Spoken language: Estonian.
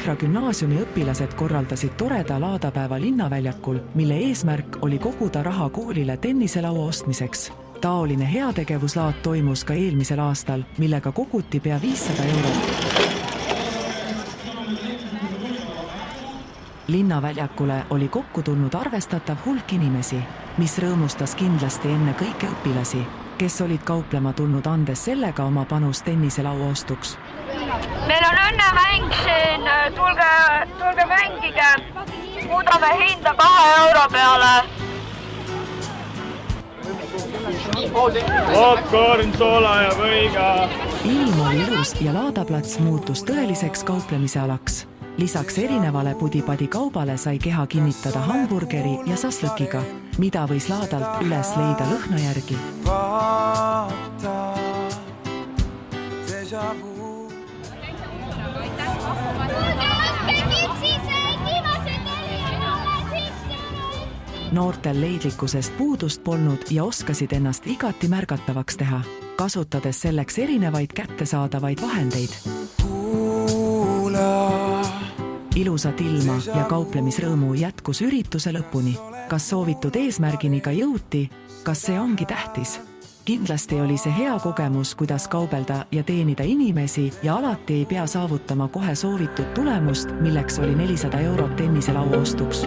Rahra gümnaasiumi õpilased korraldasid toreda laadapäeva linnaväljakul, mille eesmärk oli koguda raha koolile tenniselaua ostmiseks. Taoline heategevuslaad toimus ka eelmisel aastal, millega koguti pea 500 eurot. Linnaväljakule oli kokku tulnud arvestatav hulk inimesi, mis rõõmustas kindlasti enne kõike õpilasi, kes olid kauplema tulnud andes sellega oma panus tenniselaua ostuks. Meil on õnnemäng siin, tulge mängige, muudame hinda 2 euro peale. Popcorn, soola ja võiga. Ilm oli ilus ja laadaplats muutus tõeliseks kauplemise alaks. Lisaks erinevale pudipadi kaubale sai keha kinnitada hamburgeri ja saslõkiga, mida võis laadalt üles leida lõhna järgi. Noortel leidlikkusest puudust polnud ja oskasid ennast igati märgatavaks teha, kasutades selleks erinevaid kättesaadavaid vahendeid. Ilusat ilma ja kauplemisrõõmu jätkus ürituse lõpuni. Kas soovitud eesmärgini ka jõuti? Kas see ongi tähtis? Kindlasti oli see hea kogemus, kuidas kaubelda ja teenida inimesi ja alati ei pea saavutama kohe soovitud tulemust, milleks oli 400 eurot tenniselaua ostuks.